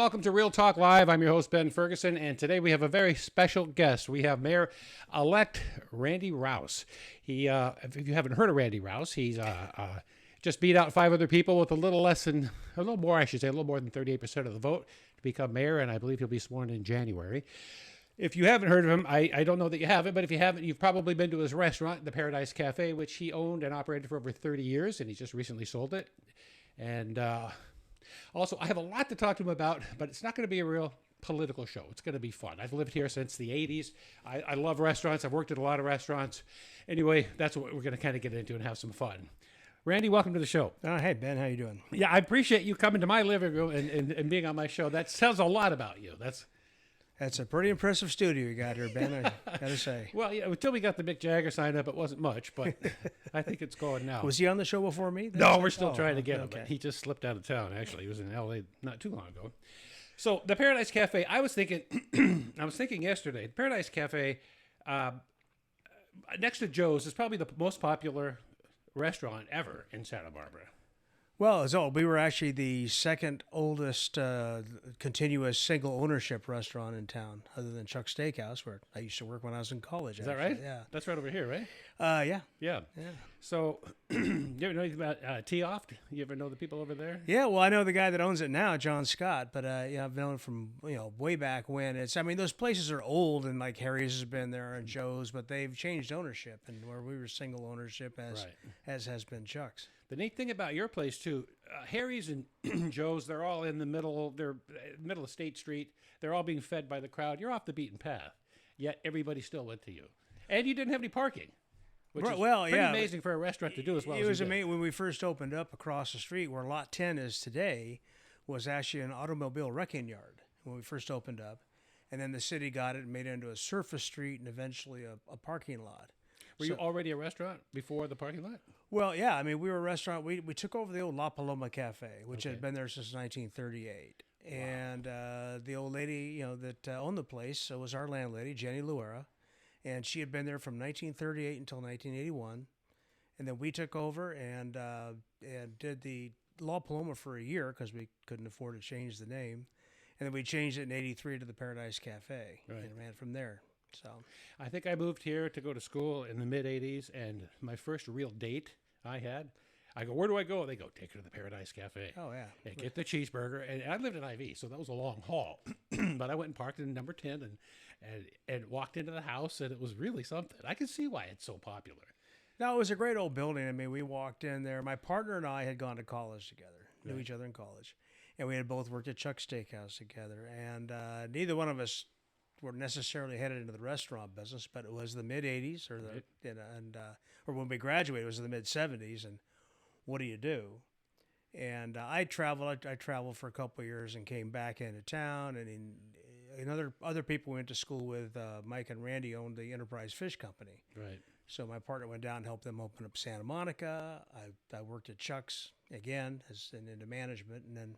Welcome to Real Talk Live. I'm your host, Ben Ferguson, and today we have a very special guest. We have Mayor-elect Randy Rowse. If you haven't heard of Randy Rowse, he's just beat out 5 other people with a little more than 38% of the vote to become mayor, and I believe he'll be sworn in January. If you haven't heard of him, I don't know that you haven't, but if you haven't, you've probably been to his restaurant, the Paradise Cafe, which he owned and operated for over 30 years, and he's just recently sold it. And also, I have a lot to talk to him about, but it's not going to be a real political show. It's going to be fun. I've lived here since the 80s. I love restaurants. I've worked at a lot of restaurants. Anyway, that's what we're going to kind of get into and have some fun. Randy, welcome to the show. Hey, Ben. How you doing? Yeah, I appreciate you coming to my living room and being on my show. That tells a lot about you. That's a pretty impressive studio you got here, Ben, I got to say. Well, yeah, until we got the Mick Jagger sign up, it wasn't much, but I think it's going now. Was he on the show before me? No, we're still trying to get him. But he just slipped out of town, actually. He was in L.A. not too long ago. So the Paradise Cafe, I was thinking yesterday, the Paradise Cafe, next to Joe's, is probably the most popular restaurant ever in Santa Barbara. Well, we were actually the second oldest continuous single ownership restaurant in town, other than Chuck's Steakhouse, where I used to work when I was in college. Is that right? Yeah. That's right over here, right? Yeah. Yeah. So, you ever know anything about T-Oft? You ever know the people over there? Yeah, well, I know the guy that owns it now, John Scott, but I've known him from way back when. Those places are old, and like Harry's has been there and Joe's, but they've changed ownership, and where we were single ownership as has been Chuck's. The neat thing about your place too, Harry's and Joe's, they're all in the middle. They're middle of State Street. They're all being fed by the crowd. You're off the beaten path, yet everybody still went to you, and you didn't have any parking. Which is pretty amazing for a restaurant to do as well. It was amazing when we first opened up across the street where Lot 10 is today, was actually an automobile wrecking yard when we first opened up, and then the city got it and made it into a surface street and eventually a parking lot. Were you already a restaurant before the parking lot? Well, yeah. We were a restaurant. We took over the old La Paloma Cafe, which had been there since 1938. Wow. And the old lady, that owned the place was our landlady, Jenny Luera. And she had been there from 1938 until 1981. And then we took over and did the La Paloma for a year because we couldn't afford to change the name. And then we changed it in 83 to the Paradise Cafe and ran from there. So I think I moved here to go to school in the mid-'80s, and my first real date I go, where do I go? They go, take her to the Paradise Cafe. Oh, yeah. And get the cheeseburger. And I lived in IV, so that was a long haul. But I went and parked in number 10 and walked into the house, and it was really something. I can see why it's so popular. No, it was a great old building. We walked in there. My partner and I had gone to college together, knew each other in college. And we had both worked at Chuck's Steakhouse together. And neither one of us were necessarily headed into the restaurant business, but it was the mid-'80s or when we graduated, it was in the mid-'70s. And what do you do? And I traveled for a couple of years and came back into town. And other people we went to school with, Mike and Randy owned the Enterprise Fish Company. Right. So my partner went down and helped them open up Santa Monica. I worked at Chuck's again into management, and then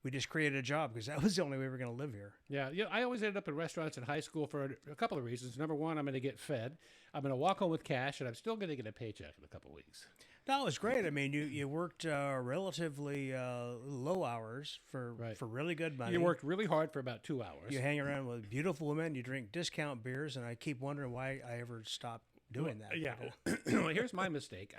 we just created a job because that was the only way we were going to live here. Yeah, I always ended up in restaurants in high school for a couple of reasons. Number one, I'm going to get fed. I'm going to walk home with cash, and I'm still going to get a paycheck in a couple of weeks. No, it was great. You worked relatively low hours for really good money. You worked really hard for about 2 hours. You hang around with beautiful women. You drink discount beers, and I keep wondering why I ever stopped doing that. Yeah. Well, here's my mistake.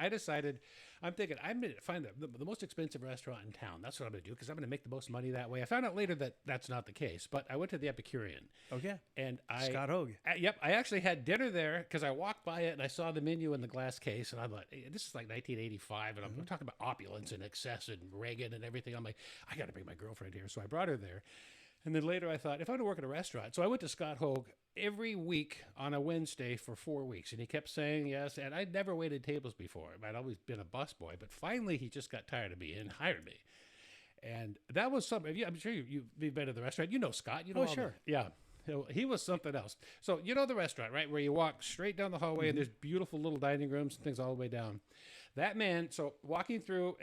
I'm thinking I'm going to find the most expensive restaurant in town. That's what I'm going to do because I'm going to make the most money that way. I found out later that that's not the case, but I went to the Epicurean. Okay. And Scott Hogue. Yep. I actually had dinner there because I walked by it and I saw the menu in the glass case, and I thought, hey, this is like 1985, and I'm talking about opulence and excess and Reagan and everything. I'm like, I got to bring my girlfriend here. So I brought her there. And then later I thought, if I want to work at a restaurant. So I went to Scott Hogue every week on a Wednesday for 4 weeks. And he kept saying yes. And I'd never waited tables before. I'd always been a busboy. But finally, he just got tired of me and hired me. And that was something. I'm sure you've been to the restaurant. You know Scott. You know. Oh, sure. Yeah. He was something else. So you know the restaurant, right? Where you walk straight down the hallway and there's beautiful little dining rooms and things all the way down. That man, so walking through,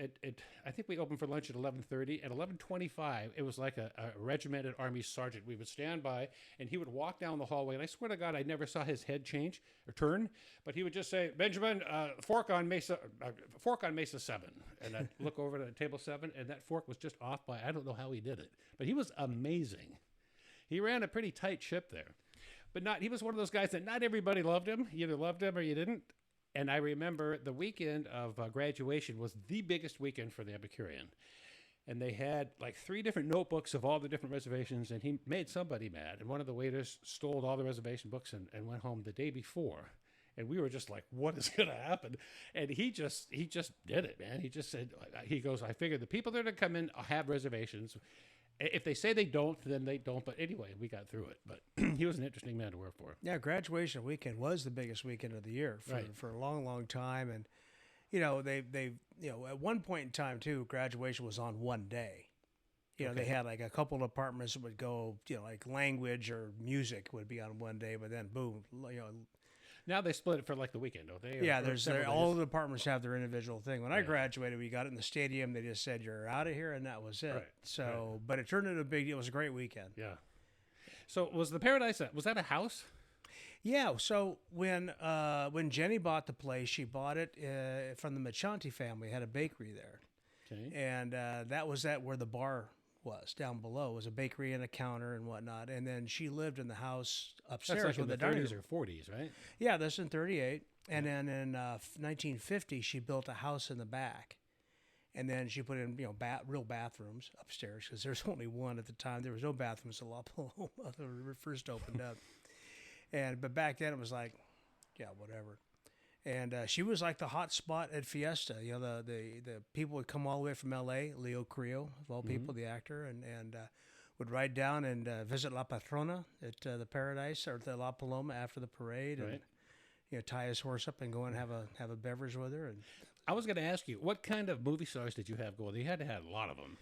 I think we opened for lunch at 11:30. At 11:25, it was like a regimented Army sergeant. We would stand by, and he would walk down the hallway. And I swear to God, I never saw his head change or turn, but he would just say, "Benjamin, fork on Mesa 7." And I'd look over to table 7, and that fork was just off by, I don't know how he did it, but he was amazing. He ran a pretty tight ship there. But he was one of those guys that not everybody loved him. You either loved him or you didn't. And I remember the weekend of graduation was the biggest weekend for the Epicurean. And they had like 3 different notebooks of all the different reservations, and he made somebody mad. And one of the waiters stole all the reservation books and went home the day before. And we were just like, what is going to happen? And he just did it, man. He just said, he goes, I figured the people that are going to come in have reservations. If they say they don't, then they don't. But anyway, we got through it. But he was an interesting man to work for. Yeah, graduation weekend was the biggest weekend of the year for a long, long time. And, they at one point in time, too, graduation was on one day. They had like a couple of departments that would go, like language or music would be on one day. But then, boom, Now they split it for like the weekend, don't they? Yeah, all the departments have their individual thing. When I graduated, we got it in the stadium. They just said, you're out of here, and that was it. Right. But it turned into a big deal. It was a great weekend. Yeah. So was the Paradise, was that a house? Yeah, so when Jenny bought the place, she bought it from the Machanti family. It had a bakery there. Okay. And that was where the bar was down below. It was a bakery and a counter and whatnot. And then she lived in the house upstairs. That's like with in the 30s or 40s, right? Yeah, that's in 38. And then in 1950, she built a house in the back. And then she put in, real bathrooms upstairs, because there's only one at the time. There was no bathrooms at La Paloma when it first opened up. But back then it was like, yeah, whatever. And she was like the hot spot at Fiesta. The people would come all the way from L.A., Leo Carrillo, of all people, the actor, and would ride down and visit La Patrona at the Paradise or the La Paloma after the parade, and tie his horse up and go and have a beverage with her. And I was going to ask you, what kind of movie stars did you have going? You had to have a lot of them.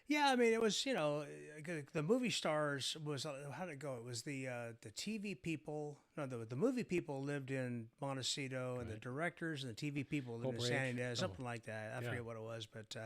Yeah, I mean, it was, the movie stars was, how did it go? It was the TV people. No, the movie people lived in Montecito, and the directors and the TV people lived in San Ynez, something like that. I forget what it was. But,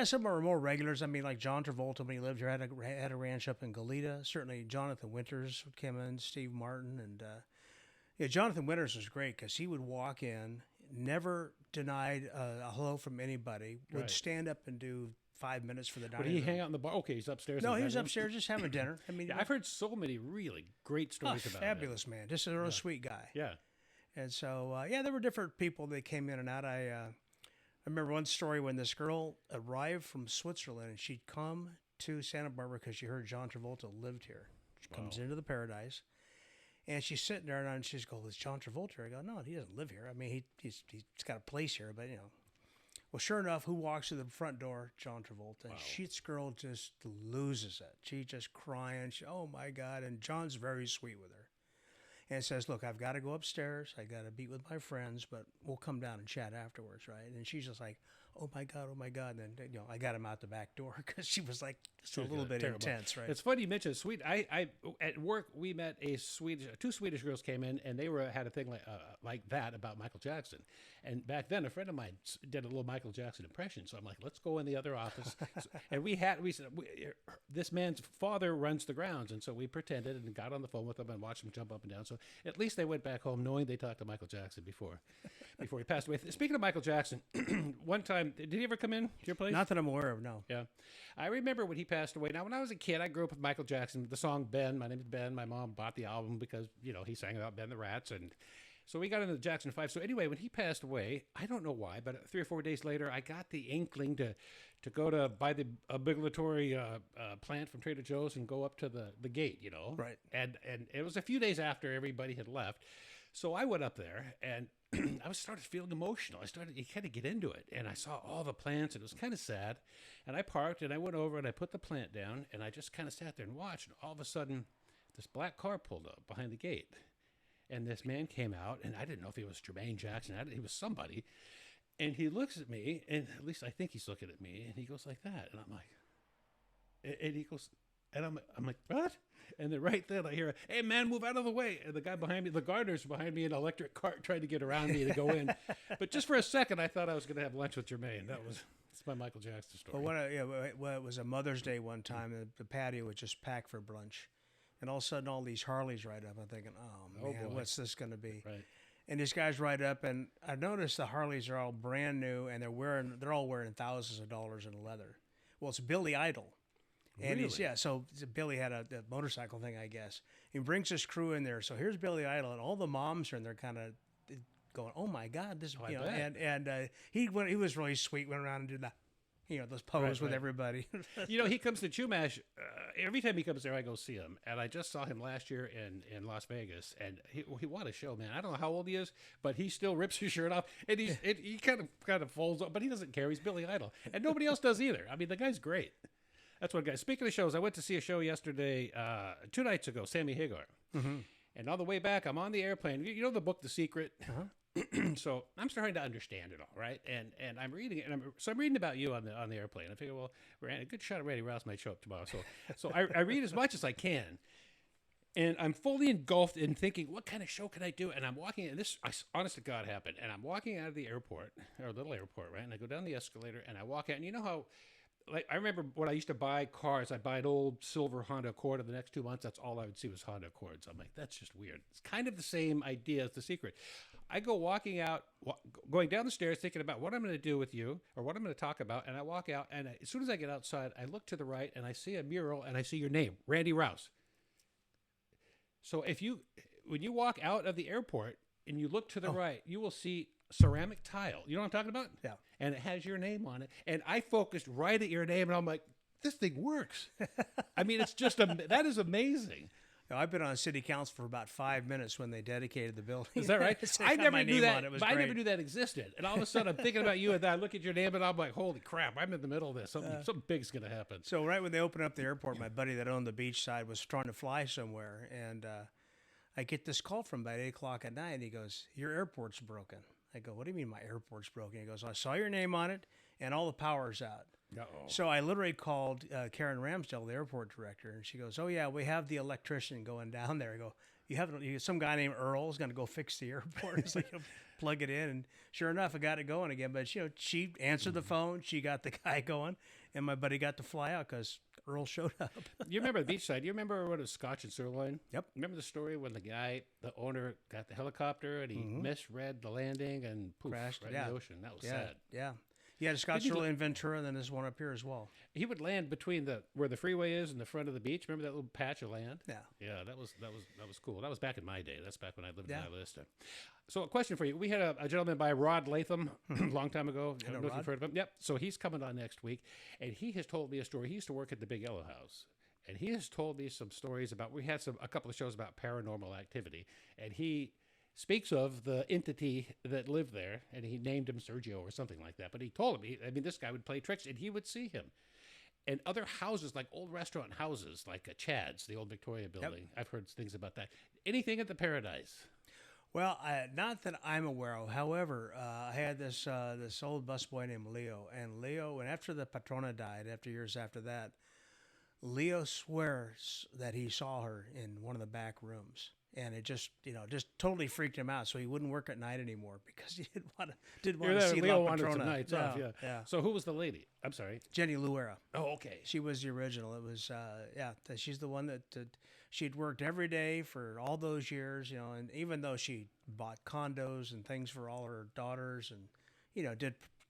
some were more regulars. I mean, like John Travolta, when he lived here, had a ranch up in Goleta. Certainly Jonathan Winters would come in, Steve Martin. And, Jonathan Winters was great because he would walk in, never denied a hello from anybody, would stand up and do 5 minutes for the dining room. Did he hang out in the bar? Okay, he's upstairs. No, he was upstairs just having dinner. I mean, I've heard so many really great stories about him. Fabulous man, just a real sweet guy. Yeah. And so, there were different people that came in and out. I remember one story when this girl arrived from Switzerland, and she'd come to Santa Barbara because she heard John Travolta lived here. She comes into the Paradise, and she's sitting there, and she's going, "Is John Travolta?" I go, "No, he doesn't live here. I mean, he's got a place here, but Well, sure enough, who walks through the front door? John Travolta. Wow. This girl just loses it. She just crying. Oh, my God. And John's very sweet with her. And says, look, I've got to go upstairs. I got to be with my friends, but we'll come down and chat afterwards, right? And she's just like, oh, my God. And then, I got him out the back door because she was like just a little bit intense, right? It's funny you mentioned Sweden. I at work, we met two Swedish girls came in, and they had a thing like that about Michael Jackson. And back then, a friend of mine did a little Michael Jackson impression. So I'm like, let's go in the other office. And we said, this man's father runs the grounds. And so we pretended and got on the phone with him and watched him jump up and down. So at least they went back home knowing they talked to Michael Jackson before he passed away. Speaking of Michael Jackson, one time, did he ever come in to your place? Not that I'm aware of, no. Yeah. I remember when he passed away. Now, when I was a kid, I grew up with Michael Jackson. The song Ben, my name is Ben. My mom bought the album because, he sang about Ben the Rats. And so we got into the Jackson 5. So anyway, when he passed away, I don't know why, but 3 or 4 days later, I got the inkling to go to buy the obligatory plant from Trader Joe's and go up to the gate, Right. And it was a few days after everybody had left. So I went up there, and I started feeling emotional. You kind of get into it, and I saw all the plants, and it was kind of sad. And I parked, and I went over, and I put the plant down, and I just kind of sat there and watched. And all of a sudden, this black car pulled up behind the gate, and this man came out, and I didn't know if he was Jermaine Jackson. He was somebody, and he looks at me, and at least I think he's looking at me, and he goes like that, and I'm like, and he goes, And I'm like, what? And then right then I hear, hey, man, move out of the way. And the guy behind me, the gardener's behind me in an electric cart trying to get around me to go in. But just for a second, I thought I was going to have lunch with Jermaine. That's my Michael Jackson story. Well, it was a Mother's Day one time, and the patio was just packed for brunch. And all of a sudden, all these Harleys ride up. I'm thinking, oh, man, what's this going to be? Right. And these guys ride up, and I noticed the Harleys are all brand new, and they're all wearing thousands of dollars in leather. Well, it's Billy Idol. And Really? so Billy had a motorcycle thing, I guess. He brings his crew in there. So here's Billy Idol, and all the moms are in there kind of going, "Oh my God, this!" I bet. and he was really sweet. Went around and did those pose with everybody. He comes to Chumash. Every time he comes there, I go see him. And I just saw him last year in Las Vegas. And he what a show, man. I don't know how old he is, but he still rips his shirt off. And he kind of folds up, but he doesn't care. He's Billy Idol. And nobody else does either. I mean, the guy's great. That's one guy. Speaking of shows, I went to see a show yesterday, 2 nights ago, Sammy Hagar. Mm-hmm. And on the way back, I'm on the airplane. You know the book, The Secret? Uh-huh. So I'm starting to understand it all, right? And I'm reading it, and I'm reading about you on the airplane. I figure, well, a good shot of Randy Rowse might show up tomorrow. So I read as much as I can, and I'm fully engulfed in thinking, what kind of show can I do? And I'm walking, and this, honest to God, happened. And I'm walking out of the airport, or a little airport, right? And I go down the escalator, and I walk out, and you know how, like, I remember when I used to buy cars, I'd buy an old silver Honda Accord. In the next 2 months, that's all I would see was Honda Accords. I'm like, that's just weird. It's kind of the same idea as The Secret. I go going down the stairs, thinking about what I'm going to do with you or what I'm going to talk about. And I walk out, and as soon as I get outside, I look to the right, and I see a mural, and I see your name, Randy Rowse. So when you walk out of the airport and you look to the right, you will see ceramic tile. You know what I'm talking about? Yeah. And it has your name on it. And I focused right at your name, and I'm like, this thing works. I mean, it's just that is amazing. I've been on city council for about 5 minutes when they dedicated the building. Is that right? I never knew that. I never knew that existed. And all of a sudden, I'm thinking about you, and I look at your name, and I'm like, holy crap! I'm in the middle of this. Something big's going to happen. So right when they opened up the airport, my buddy that owned the beach side was trying to fly somewhere, and I get this call from about 8:00 at night, and he goes, "Your airport's broken." I go, "What do you mean my airport's broken?" He goes, "I saw your name on it, and all the power's out." Uh-oh. So I literally called Karen Ramsdell, the airport director, and she goes, "Oh yeah, we have the electrician going down there." I go, some guy named Earl is going to go fix the airport." It's like, plug it in, and sure enough, I got it going again. But she answered the phone, she got the guy going, and my buddy got to fly out because Earl showed up. You remember the beachside? You remember when it was Scotch and Sirloin? Yep. Remember the story when the owner got the helicopter and he misread the landing and poof, crashed right in the ocean? That was sad. Yeah. He had a Scotch Sirloin in Ventura, and then there's one up here as well. He would land between where the freeway is and the front of the beach. Remember that little patch of land? Yeah. Yeah, that was cool. That was back in my day. That's back when I lived in Isla Vista. So a question for you. We had a gentleman by Rod Latham a long time ago. I don't know if you've heard of him. Yep. So he's coming on next week, and he has told me a story. He used to work at the Big Yellow House. And he has told me some stories about, we had a couple of shows about paranormal activity, and he speaks of the entity that lived there, and he named him Sergio or something like that. But he told him, this guy would play tricks, and he would see him. And other houses, like old restaurant houses, like Chad's, the old Victoria building. Yep. I've heard things about that. Anything at the Paradise? Well, not that I'm aware of. However, I had this old busboy named Leo, and after the patrona died, years after that, Leo swears that he saw her in one of the back rooms. And it just totally freaked him out. So he wouldn't work at night anime because he didn't want to see Leo La wanted Patrona. some nights off, yeah. So who was the lady? I'm sorry. Jenny Luera. Oh, okay. She was the original. It was, she's the one that she'd worked every day for all those years, and even though she bought condos and things for all her daughters and,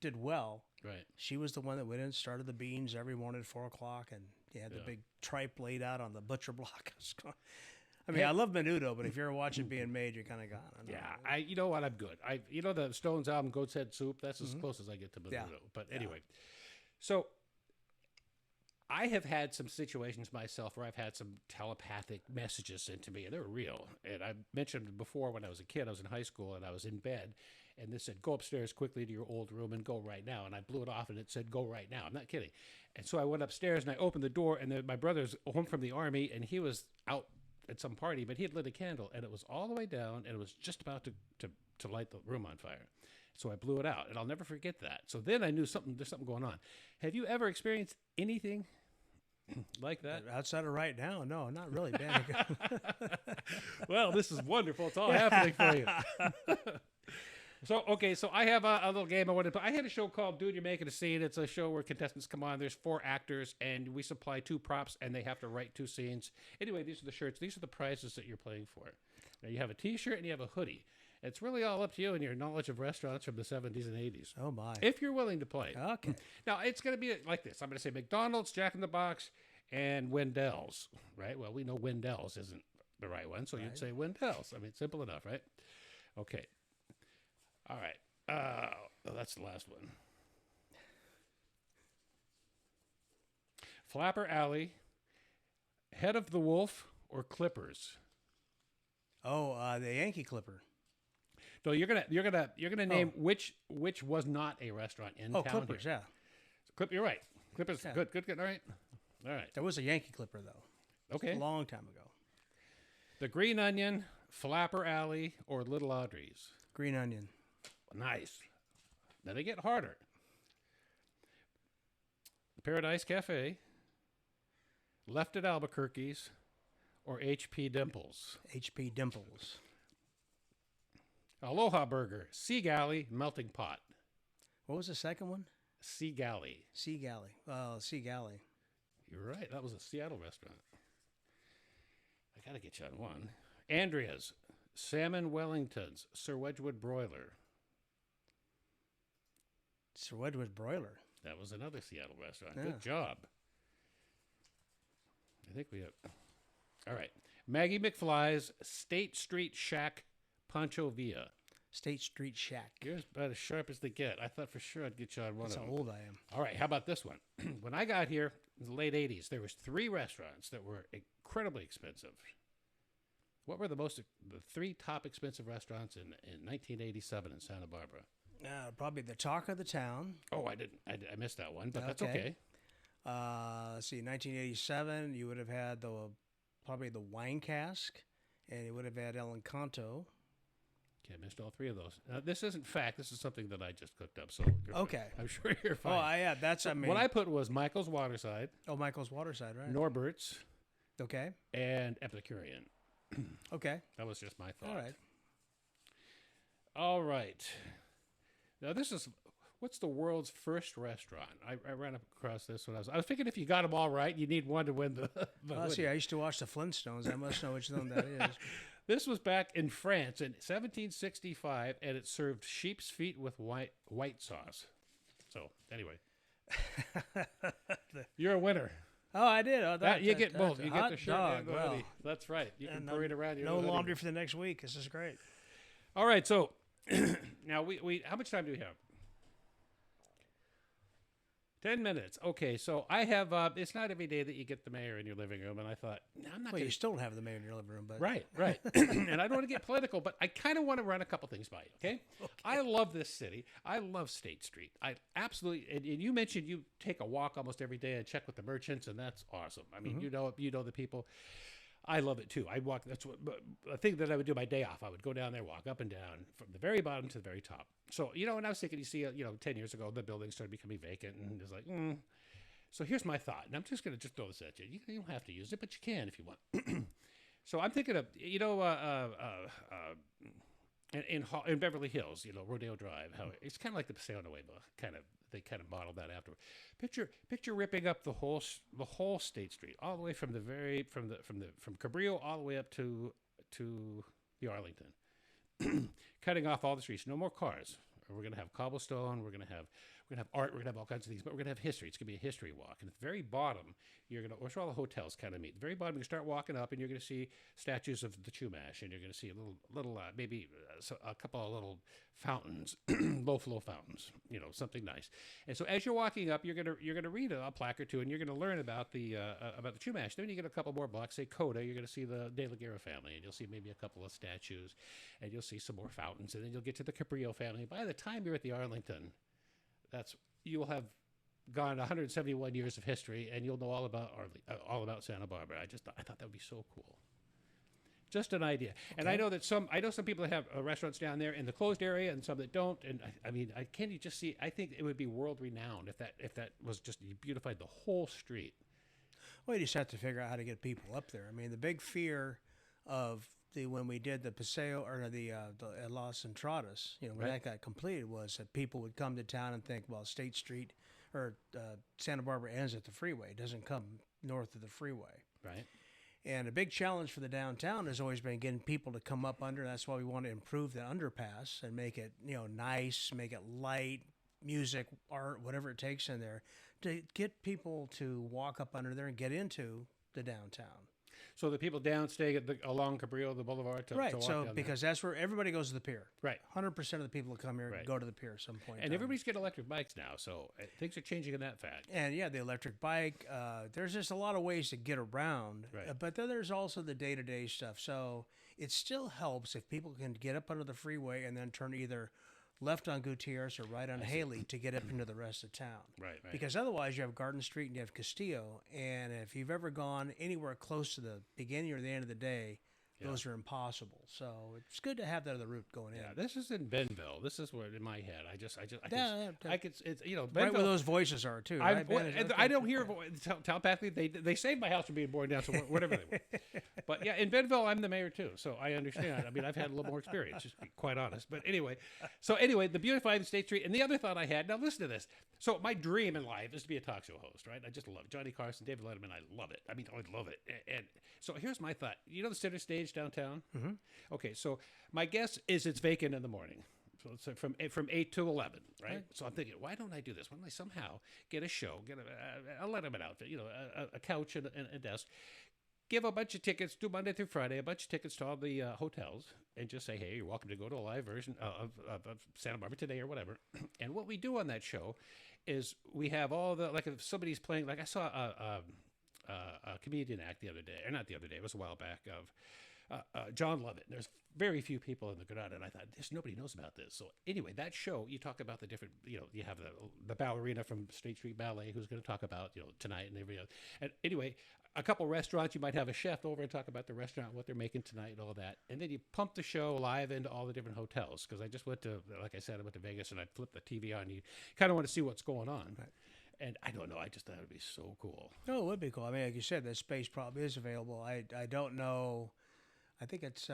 did well. Right. She was the one that went in and started the beans every morning at 4:00, and you had the big tripe laid out on the butcher block. I love Menudo, but if you're watching being made, you're kind of gone. Yeah, you know what? I'm good. The Stones album, Goat's Head Soup, that's as close as I get to Menudo. Yeah. But anyway, so I have had some situations myself where I've had some telepathic messages sent to me, and they're real. And I mentioned before when I was a kid, I was in high school, and I was in bed, and this said, go upstairs quickly to your old room and go right now. And I blew it off, and it said, go right now. I'm not kidding. And so I went upstairs, and I opened the door, and my brother's home from the Army, and he was out at some party, but he had lit a candle, and it was all the way down, and it was just about to light the room on fire. So I blew it out, and I'll never forget that. So then I knew there's something going on. Have you ever experienced anything Like that? Outside of right now, no, not really, Ben. Well, this is wonderful. It's all happening for you. So I have a little game I wanted to play. I had a show called Dude, You're Making a Scene. It's a show where contestants come on. There's 4 actors, and we supply 2 props, and they have to write 2 scenes. Anyway, these are the shirts. These are the prizes that you're playing for. Now, you have a T-shirt and you have a hoodie. It's really all up to you and your knowledge of restaurants from the 70s and 80s. Oh, my. If you're willing to play. Okay. Now, it's going to be like this. I'm going to say McDonald's, Jack in the Box, and Wendell's, right? Well, we know Wendell's isn't the right one, so you'd say Wendell's. I mean, simple enough, right? Okay. All right. That's the last one. Flapper Alley, Head of the Wolf, or Clippers? Oh, the Yankee Clipper. No, you're gonna name which was not a restaurant in town. Clippers, here. yeah. You're right. Clippers, Yeah. good. All right. There was a Yankee Clipper, though. Okay. A long time ago. The Green Onion, Flapper Alley, or Little Audrey's? Green Onion. Nice. Now they get harder. The Paradise Cafe, Left at Albuquerque's, or H.P. Dimples? H.P. Dimples. Aloha Burger, Sea Galley, Melting Pot. What was the second one? Sea Galley. Sea Galley. Oh, Sea Galley. You're right. That was a Seattle restaurant. I got to get you on one. Andrea's, Salmon Wellington's, Sir Wedgwood Broiler. Sir Wedgwood Broiler. That was another Seattle restaurant. Yeah. Good job. I think we have... All right. Maggie McFly's, State Street Shack, Pancho Villa. State Street Shack. You're about as sharp as they get. I thought for sure I'd get you on one That's of how them. old I am. All right, how about this one? When I got here in the late 80s, there was 3 restaurants that were incredibly expensive. What were the 3 top expensive restaurants in 1987 in Santa Barbara? Probably the Talk of the Town. Oh, I missed that one, but that's okay. Let's see, 1987, you would have had probably the Wine Cask, and you would have had El Encanto. Okay, I missed all 3 of those. This isn't fact. This is something that I just cooked up. So Okay. I'm sure you're fine. Oh, yeah, that's, I mean. What I put was Michael's Waterside, Michael's Waterside, right? Norbert's, Okay. and Epicurean. Okay. That was just my thought. All right. All right. Now what's the world's first restaurant? I ran across this when I was thinking if you got them all right, you need one to win the Let's see, I used to watch the Flintstones. I must know which one that is. This was back in France in 1765, and it served sheep's feet with white sauce. So anyway, you're a winner. Oh, I did. Oh, You get both. You get the shirt dog. and the Well, hoodie. That's right. You can and parade around your no hoodie. laundry for the next week. This is great. All right, so now we how much time do we have? 10 minutes. Okay, so I have, it's not every day that you get the mayor in your living room, and I thought, no, I'm not Well, going you still don't have the mayor in your living room, but Right. And I don't want to get political, but I kind of want to run a couple things by you, okay? I love this city. I love State Street. I absolutely, and you mentioned you take a walk almost every day and check with the merchants, and that's awesome. I mean, you know the people. I love it too. I'd walk, that's what, a thing that I would do my day off. I would go down there, walk up and down from the very bottom to the very top. So, and I was thinking, you see, 10 years ago, the building started becoming vacant, and it's like, So here's my thought, and I'm just going to throw this at you. You don't have to use it, but you can if you want. So I'm thinking of, in Beverly Hills, Rodeo Drive, how it's kind of like the Paseo Nuevo, they kind of modeled that after. Picture ripping up the whole State Street, all the way from from Cabrillo all the way up to the Arlington, cutting off all the streets. No more cars. We're going to have cobblestone. We're going to have art. We're going to have all kinds of things, but we're going to have history. It's going to be a history walk. And at the very bottom, where's all the hotels kind of meet. At the very bottom, you start walking up, and you're going to see statues of the Chumash, and you're going to see a couple of little fountains, low flow fountains. Something nice. And so as you're walking up, you're going to read a plaque or two, and you're going to learn about the Chumash. Then you get a couple more blocks, say Coda, you're going to see the De La Guerra family, and you'll see maybe a couple of statues, and you'll see some more fountains, and then you'll get to the Cabrillo family. By the time you're at the Arlington, you will have gone 171 years of history, and you'll know all about Santa Barbara. I thought that would be so cool. Just an idea. Okay. And I know some people that have restaurants down there in the closed area, and some that don't. And can you just see? I think it would be world renowned if that was just, you beautified the whole street. Well, you just have to figure out how to get people up there. I mean, the big fear of when we did the Paseo or the Las Entradas, when Right. that got completed, was that people would come to town and think, well, State Street or Santa Barbara ends at the freeway. It doesn't come north of the freeway. Right. And a big challenge for the downtown has always been getting people to come up under. That's why we want to improve the underpass and make it, nice, make it light, music, art, whatever it takes in there to get people to walk up under there and get into the downtown. So the people down stay along Cabrillo, the boulevard, to Right. walk So down because that's where everybody goes to the pier. there. Right. 100% of the people that come here Right. go to the pier at some point. in And time. everybody's getting electric bikes now, so things are changing in that fact. And yeah, the electric bike. There's just a lot of ways to get around. Right. But then there's also the day-to-day stuff. So it still helps if people can get up under the freeway and then turn either left on Gutierrez or right on Haley to get up into the rest of town. Right. Right. Because otherwise you have Garden Street and you have Castillo. And if you've ever gone anywhere close to the beginning or the end of the day, those are impossible. So it's good to have that other route going in. Yeah, this is in Benville. This is where in my head. I could, it's Right Benville. where those voices are too. Right? I don't hear telepathically. They saved my house from being burned down, so whatever they were. But yeah, in Benville, I'm the mayor too, so I understand. I mean, I've had a little more experience, just to be quite honest. But anyway, the beautifying State Street, and the other thought I had. Now listen to this. So my dream in life is to be a talk show host, right? I just love it. Johnny Carson, David Letterman. I love it. I mean, I love it. And so here's my thought. You know the center stage downtown? Mm-hmm. Okay, so my guess is it's vacant in the morning. So it's from 8 to 11, right? So I'm thinking, why don't I do this? Why don't I somehow get a show, get a Letterman outfit, a couch and a desk, give a bunch of tickets, do Monday through Friday, a bunch of tickets to all the hotels, and just say, hey, you're welcome to go to a live version of Santa Barbara Today or whatever. And what we do on that show is we have all the, like if somebody's playing, like I saw a comedian act the other day, or not the other day, it was a while back, of John Lovett. There's very few people in the crowd, and I thought, nobody knows about this. So anyway, that show, you talk about the different, you have the ballerina from State Street Ballet who's going to talk about, tonight and every other. And anyway, a couple restaurants, you might have a chef over and talk about the restaurant, what they're making tonight and all that. And then you pump the show live into all the different hotels. Because I just went to, like I said, I went to Vegas and I flipped the TV on. You kind of want to see what's going on. Right. And I don't know. I just thought it would be so cool. Oh, it would be cool. I mean, like you said, that space probably is available. I don't know. I think it's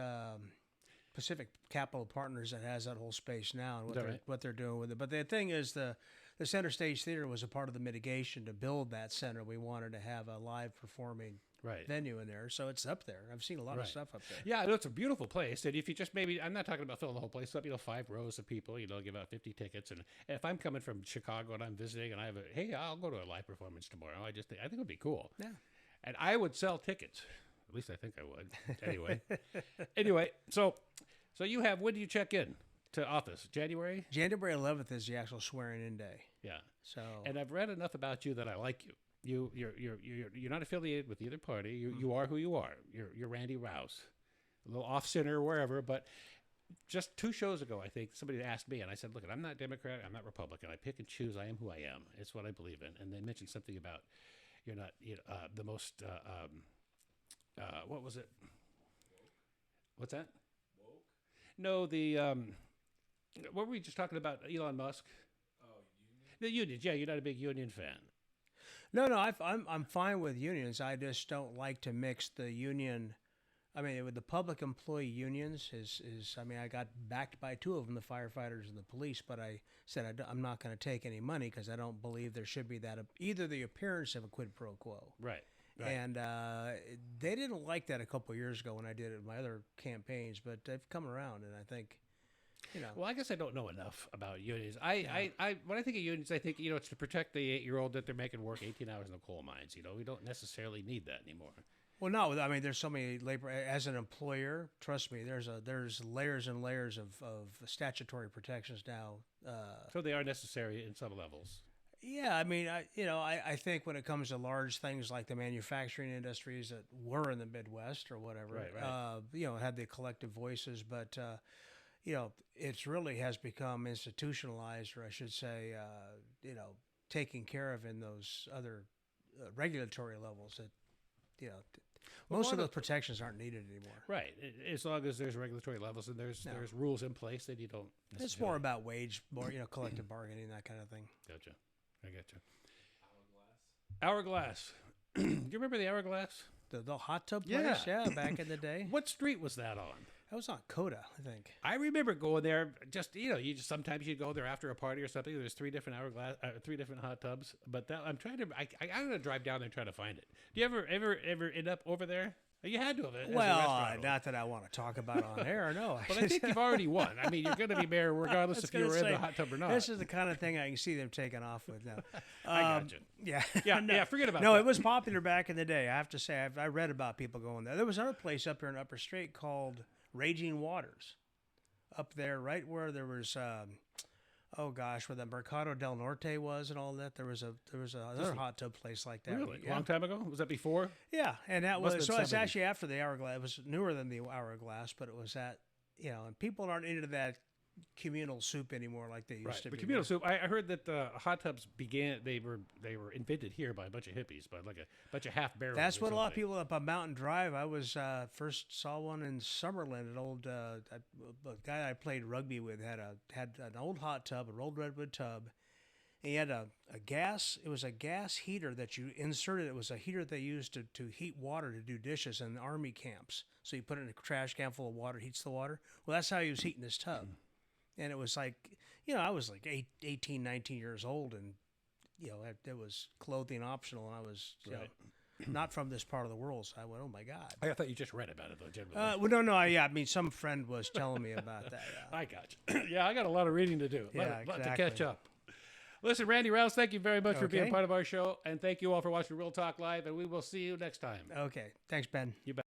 Pacific Capital Partners that has that whole space now and what they're doing with it. But the thing is, the Center Stage Theater was a part of the mitigation to build that center. We wanted to have a live performing venue in there, so it's up there. I've seen a lot of stuff up there. Yeah, it's a beautiful place. And if you just I'm not talking about filling the whole place up, 5 rows of people, give out 50 tickets. And if I'm coming from Chicago and I'm visiting and I have hey, I'll go to a live performance tomorrow. I think it would be cool. Yeah. And I would sell tickets. At least I think I would. Anyway, so you have, when do you check in to office? January? January 11th is the actual swearing-in day. Yeah. So. And I've read enough about you that I like you. You're not affiliated with either party. You are who you are. You're Randy Rowse, a little off center or wherever. But just 2 shows ago, I think somebody asked me, and I said, "Look, I'm not Democrat. I'm not Republican. I pick and choose. I am who I am. It's what I believe in." And they mentioned something about you're not the most. What was it? What's that? Woke? No, the what were we just talking about? Elon Musk. Oh, union. The unions. Yeah, you're not a big union fan. No, I'm fine with unions. I just don't like to mix the union. I mean, with the public employee unions, I got backed by 2 of them, the firefighters and the police, but I said I'm not going to take any money because I don't believe there should be that either the appearance of a quid pro quo. Right. And they didn't like that a couple of years ago when I did it in my other campaigns, but they've come around, and I think, Well, I guess I don't know enough about unions. When I think of unions, I think, it's to protect the 8-year-old that they're making work 18 hours in the coal mines. We don't necessarily need that anymore. Well, no, I mean, there's so many labor as an employer. Trust me, there's layers and layers of statutory protections now. So they are necessary in some levels. Yeah, I mean, I think when it comes to large things like the manufacturing industries that were in the Midwest or whatever, had the collective voices, but it really has become institutionalized, or I should say, taken care of in those other regulatory levels that, most of those protections aren't needed anymore. Right. As long as there's regulatory levels and there's rules in place, then you don't necessarily. It's more about wage, collective bargaining, that kind of thing. Gotcha. I get you. Hourglass. Do you remember the Hourglass? The hot tub place, yeah, back in the day. What street was that on? That was on Coda, I think. I remember going there. Just you just sometimes you go there after a party or something. There's 3 different Hourglass, 3 different hot tubs. But that I'm trying to. I'm gonna drive down there and try to find it. Do you ever end up over there? You had to have it. Well, not that I want to talk about on air. No, but I think you've already won. I mean, you're going to be mayor regardless if you were in the hot tub or not. This is the kind of thing I can see them taking off with now. I got you. Yeah, yeah. Forget about. No, that. it was popular back in the day. I have to say, I read about people going there. There was another place up here in Upper Strait called Raging Waters, up there, right where there was. Oh gosh, where the Mercado del Norte was and all that, there was another hot tub place like that. Really, yeah. long time ago? Was that before? Yeah, and that was so. 70s. It's actually after the Hourglass. It was newer than the Hourglass, but it was that. And people aren't into that communal soup anymore like they used to be. The communal soup. I heard that the hot tubs began. They were invented here by a bunch of hippies, by like a bunch of half barrels. That's what a lot of people up on Mountain Drive. I was first saw one in Summerlin. An old a guy I played rugby with had an old hot tub, an old redwood tub. And he had a gas. It was a gas heater that you inserted. It was a heater they used to heat water to do dishes in army camps. So you put it in a trash can full of water, heats the water. Well, that's how he was heating his tub. And it was like, I was like 18, 19 years old, and, it was clothing optional, and I was not from this part of the world, so I went, oh, my God. I thought you just read about it, though, generally. Well, no, yeah, I mean, some friend was telling me about that. Yeah. I got you. Yeah, I got a lot of reading to do, a lot to catch up. Listen, Randy Rowse, thank you very much for being part of our show, and thank you all for watching Real Talk Live, and we will see you next time. Okay. Thanks, Ben. You bet.